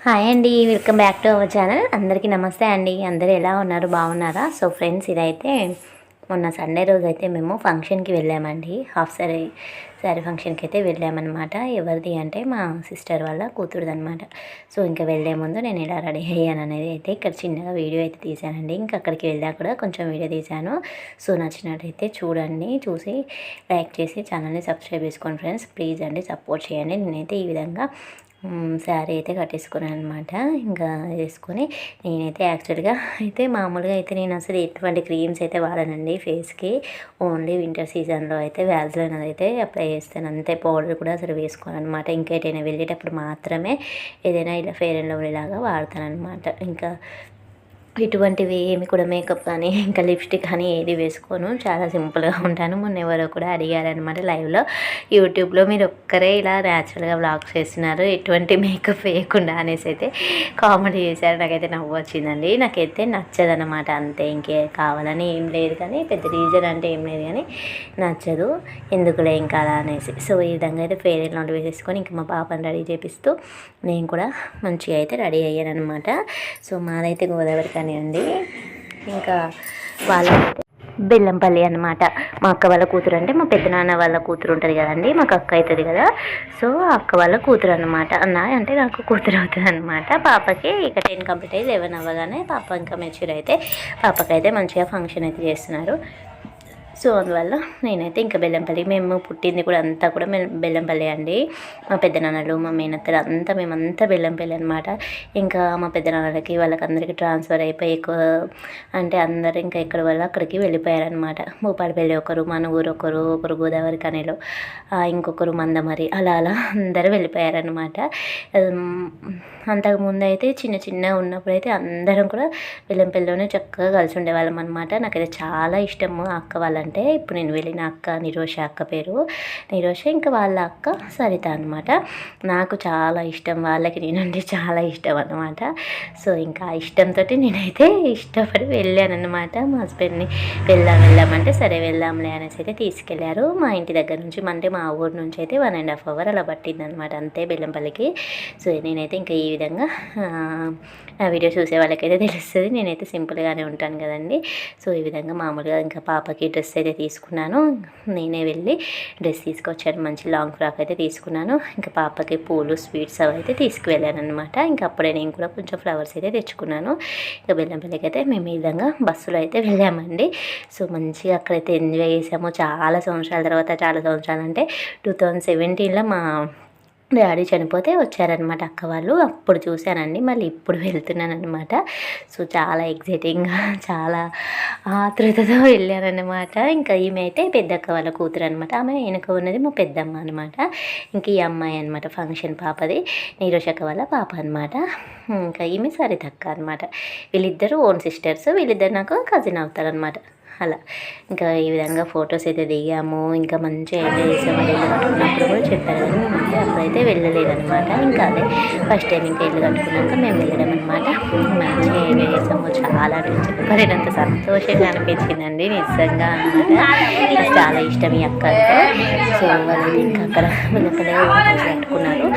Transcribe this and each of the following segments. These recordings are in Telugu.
హాయ్ అండి, welcome back to our channel. అందరికీ నమస్తే అండి. అందరూ ఎలా ఉన్నారు, బాగున్నారా? సో ఫ్రెండ్స్, ఇదైతే మొన్న సండే రోజు అయితే మేము ఫంక్షన్కి వెళ్ళామండి. హాఫ్ శారీ ఫంక్షన్కి అయితే వెళ్ళామన్నమాట. ఎవరిది అంటే మా సిస్టర్ వాళ్ళ కూతురుది అనమాట. సో ఇంకా వెళ్ళే ముందు నేను ఇలా రెడీ అయ్యాను అనేది అయితే ఇక్కడ చిన్నగా వీడియో అయితే తీశానండి. ఇంకా అక్కడికి వెళ్ళా కూడా కొంచెం వీడియో తీశాను. సో నచ్చినట్టయితే చూడండి, చూసి లైక్ చేసి ఛానల్ని సబ్స్క్రైబ్ చేసుకోండి ఫ్రెండ్స్. ప్లీజ్ అండి, సపోర్ట్ చేయండి. నేనైతే ఈ విధంగా శారీ అయితే కట్టేసుకున్నాను అనమాట. ఇంకా వేసుకొని నేనైతే యాక్చువల్గా అయితే మామూలుగా అయితే నేను అసలు ఎటువంటి క్రీమ్స్ అయితే వాడనండి ఫేస్కి. ఓన్లీ వింటర్ సీజన్లో అయితే వ్యాజ్లైన్ అయితే అప్లై చేస్తాను అంతే. పౌడర్ కూడా అసలు వేసుకోను అనమాట. ఇంకా ఎటైనా వెళ్ళేటప్పుడు మాత్రమే ఏదైనా ఇలా ఫెయిర్ అండ్ లవ్లీ లాగా వాడతాను అనమాట. ఇంకా ఇటువంటివి ఏమి కూడా మేకప్ కానీ ఇంకా లిప్స్టిక్ కానీ ఏది వేసుకోను. చాలా సింపుల్గా ఉంటాను. మొన్న ఎవరో కూడా అడిగారనమాట లైవ్లో, యూట్యూబ్లో మీరు ఒక్కరే ఇలా న్యాచురల్గా వ్లాగ్స్ చేస్తున్నారు ఎటువంటి మేకప్ వేయకుండా అనేసి అయితే కామెడీ చేశారు. నాకైతే నవ్వు వచ్చిందండి. నాకైతే నచ్చదనమాట అంతే. ఇంకే కావాలని ఏం లేదు, కానీ పెద్ద రీజన్ అంటే ఏం లేదు, కానీ నచ్చదు. ఎందుకులే ఇంకా అలా అనేసి. సో ఈ విధంగా అయితే ఫెయిర్ అండ్ లవ్లీ వేసేసుకొని ఇంకా మా పాపని రెడీ చేపిస్తూ నేను కూడా మంచిగా అయితే రెడీ అయ్యాను అనమాట. సో మాదైతే గోదావరి కానీ అండి. ఇంకా వాళ్ళైతే బెల్లంపల్లి అనమాట. మా అక్క వాళ్ళ కూతురు అంటే మా పెద్దనాన్న వాళ్ళ కూతురు ఉంటుంది కదండి, మాకు అక్క అవుతుంది కదా. సో అక్క వాళ్ళ కూతురు అనమాట. అన్న అంటే నాకు కూతురు అవుతుంది అనమాట. పాపకి ఇక 10 కంప్లీట్ అయ్యి 11 అవ్వగానే పాప ఇంకా మెచ్యూర్ అయితే పాపకైతే మంచిగా ఫంక్షన్ అయితే చేస్తున్నారు. సో అందువల్ల నేనైతే ఇంకా బెల్లంపల్లి, మేము పుట్టింది కూడా అంతా కూడా మేము బెల్లంపల్లి అండి. మా పెద్దనాన్నలు, మా మేనత్తలు అంతా మేమంతా బెల్లంపల్లి అనమాట. ఇంకా మా పెద్దనాన్నలకి వాళ్ళకందరికీ ట్రాన్స్ఫర్ అయిపోయి ఎక్కువ అంటే అందరు ఇంకా ఎక్కడ వల్ల అక్కడికి వెళ్ళిపోయారనమాట. భూపాలపల్లి ఒకరు, మనుగూరు ఒకరు గోదావరి కనిలో, ఇంకొకరు మందమరి, అలా అలా అందరూ వెళ్ళిపోయారనమాట. అంతకుముందు అయితే చిన్న ఉన్నప్పుడు అయితే అందరం కూడా బెల్లంపల్లిలోనే చక్కగా కలిసి ఉండేవాళ్ళం అనమాట. నాకైతే చాలా ఇష్టము ఆ అక్క వాళ్ళంటే. ఇప్పుడు నేను వెళ్ళిన అక్క నిరోష, అక్క పేరు నిరోష, ఇంకా వాళ్ళ అక్క సరిత అనమాట. నాకు చాలా ఇష్టం, వాళ్ళకి నేనంటే చాలా ఇష్టం అనమాట. సో ఇంకా ఆ ఇష్టంతో నేనైతే ఇష్టపడి వెళ్ళాను అనమాట. మా హస్బెండ్ని వెళ్దామంటే సరే వెళ్దాంలే అనేసి అయితే తీసుకెళ్లారు. మా ఇంటి దగ్గర నుంచి, అంటే మా ఊరు నుంచి అయితే 1.5 hour అలా పట్టింది అనమాట అంతే బెల్లంపల్లికి. సో నేనైతే ఇంకా ఈ విధంగా ఆ వీడియో చూసే వాళ్ళకైతే తెలుస్తుంది, నేనైతే సింపుల్గానే ఉంటాను కదండి. సో ఈ విధంగా మామూలుగా ఇంకా పాపకి డ్రెస్ అయితే తీసుకున్నాను. నేనే వెళ్ళి డ్రెస్ తీసుకొచ్చాను, మంచి లాంగ్ ఫ్రాక్ అయితే తీసుకున్నాను. ఇంకా పాపకి పూలు, స్వీట్స్ అవి అయితే తీసుకువెళ్ళాను అనమాట. ఇంకా అప్పుడే నేను కూడా కొంచెం ఫ్లవర్స్ అయితే తెచ్చుకున్నాను. ఇంకా బెల్లంపల్లికి అయితే మేము ఈ విధంగా బస్సులో అయితే వెళ్ళామండి. సో మంచిగా అక్కడైతే ఎంజాయ్ చేసాము. చాలా సంవత్సరాల తర్వాత, చాలా సంవత్సరాలు అంటే 2017లో మా డాడీ చనిపోతే వచ్చారనమాట అక్క వాళ్ళు. అప్పుడు చూశానండి, మళ్ళీ ఇప్పుడు వెళ్తున్నాను అనమాట. సో చాలా ఎగ్జైటింగ్గా, చాలా ఆతృతతో వెళ్ళారనమాట. ఇంకా ఈమె అయితే పెద్దక్క వాళ్ళ కూతురు అనమాట. ఆమె వెనుక ఉన్నది మా పెద్దమ్మ అనమాట. ఇంక ఈ అమ్మాయి అనమాట ఫంక్షన్ పాపది, నీరోషక్క వాళ్ళ పాప అనమాట. ఇంకా ఈమె సరితక్క అనమాట. వీళ్ళిద్దరూ ఓన్ సిస్టర్స్, వీళ్ళిద్దరు నాకు కజిన్ అవుతారనమాట. అలా ఇంకా ఈ విధంగా ఫొటోస్ అయితే దిగాము. ఇంకా మంచిగా ఎంజాయ్ చేసాము. ఇల్లు కట్టుకున్నప్పుడు కూడా చెప్పారు కానీ మేమైతే అప్పుడైతే వెళ్ళలేదనమాట. ఇంకా అదే ఫస్ట్ టైం ఇంకా ఇల్లు కట్టుకున్నాక మేము వెళ్ళడం అనమాట. మంచిగా ఎంజాయ్ చేసాము. చాలా చెప్పలేనంత సంతోషంగా అనిపించిందండి నిజంగా అనమాట. చాలా ఇష్టం ఈ అక్క అంటే. సో వాళ్ళైతే ఇంకా అక్కడ వెళ్ళకలే కట్టుకున్నారు.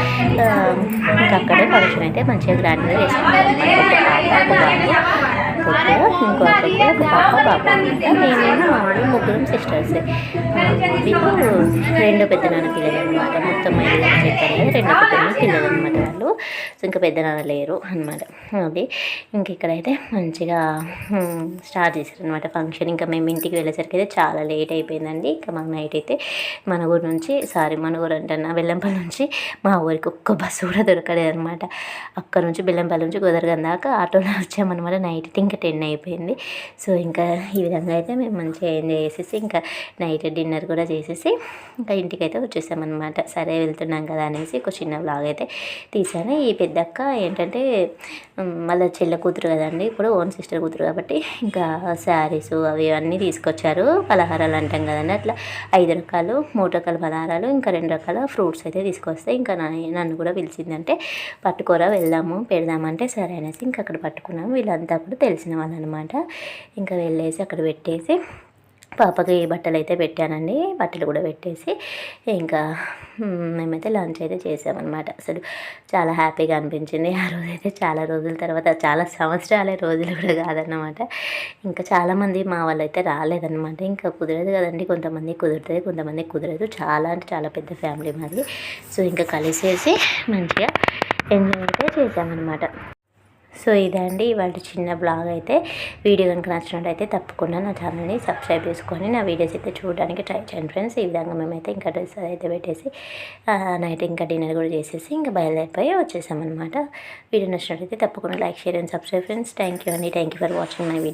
ఇంకా అక్కడే ఫంక్షన్ అయితే మంచిగా గ్రాండ్గా చేసుకున్నారు అనమాట. ఒక పాప, ఒక బాబు, ఇంకో అక్కడికి ఒక పాప, బాబు అనమాట. మేమేమో వాళ్ళు ముగ్గురం సిస్టర్సే. వీళ్ళు 2 పెద్దనాన్న పిల్లలు అనమాట. మొత్తం 5 చెప్పారు కదా, 2 పెద్దనాన్న పిల్లలు అనమాట వాళ్ళు. సో ఇంకా పెద్దనాన్న లేరు అనమాట. అది ఇంక ఇక్కడైతే మంచిగా స్టార్ట్ చేశారు అనమాట ఫంక్షన్. ఇంకా మేము ఇంటికి వెళ్ళేసరికి అయితే చాలా లేట్ అయిపోయిందండి. ఇంకా మాకు నైట్ అయితే మనగూరు నుంచి, మనగూరు అంటున్నా, బెల్లంపల్లి నుంచి మా ఊరికి ఒక్క బస్సు కూడా దొరకలేదు అనమాట. అక్కడ నుంచి బెల్లంపల్లి నుంచి గోదరగం దాకా ఆటోలో వచ్చామన్నమాట. నైట్ ఇంకా 10 అయిపోయింది. సో ఇంకా ఈ విధంగా అయితే మేము మంచిగా ఎంజాయ్ చేసేసి ఇంకా నైట్ డిన్నర్ కూడా చేసేసి ఇంకా ఇంటికైతే వచ్చేసామన్నమాట. సరే వెళ్తున్నాం కదా అనేసి ఒక చిన్న వ్లాగ్ అయితే తీసాను. ఈ పెద్దక్క ఏంటంటే మళ్ళీ చెల్లె కూతురు కదండి, ఇప్పుడు ఓన్ సిస్టర్ కూతురు కాబట్టి ఇంకా శారీస్ అవి అన్నీ తీసుకొచ్చారు. పలహారాలు అంటాం కదండి, అట్లా 5 రకాలు, 3 రకాల పలహారాలు, ఇంకా 2 రకాల ఫ్రూట్స్ అయితే తీసుకొస్తే ఇంకా నన్ను కూడా పిలిచిందంటే పట్టుకోరా వెళ్దాము పెడదామంటే సరే అనేసి ఇంకా అక్కడ పట్టుకున్నాము. వీళ్ళంతా కూడా తెలిసిన వాళ్ళు అనమాట. ఇంకా వెళ్ళేసి అక్కడ పెట్టేసి పాపకి బట్టలు అయితే పెట్టానండి. బట్టలు కూడా పెట్టేసి ఇంకా మేమైతే లంచ్ అయితే చేసామన్నమాట. అసలు చాలా హ్యాపీగా అనిపించింది ఆ రోజైతే. చాలా రోజుల తర్వాత, చాలా సంవత్సరాలే, రోజులు కూడా కాదన్నమాట. ఇంకా చాలామంది మా వాళ్ళైతే రాలేదన్నమాట. ఇంకా కుదరదు కదండి, కొంతమంది కుదురుతుంది, కొంతమంది కుదరదు. చాలా అంటే చాలా పెద్ద ఫ్యామిలీ మాది. సో ఇంకా కలిసేసి మంచిగా ఎంజాయ్ అయితే చేసామన్నమాట. సో ఇదండి ఇవాళ చిన్న బ్లాగ్ అయితే. వీడియో కనుక నచ్చినట్టయితే తప్పకుండా నా ఛానల్ని సబ్స్క్రైబ్ చేసుకొని నా వీడియోస్ అయితే చూడడానికి ట్రై చేయండి ఫ్రెండ్స్. ఈ విధంగా మేమైతే ఇంకా డ్రెస్ అయితే పెట్టేసి నైట్ ఇంకా డిన్నర్ కూడా చేసేసి ఇంకా బయలుదేరిపోయి వచ్చేసామన్నమాట. వీడియో నచ్చినట్టయితే తప్పకుండా like, share and subscribe friends. Thank you అండి. Thank you for watching my video.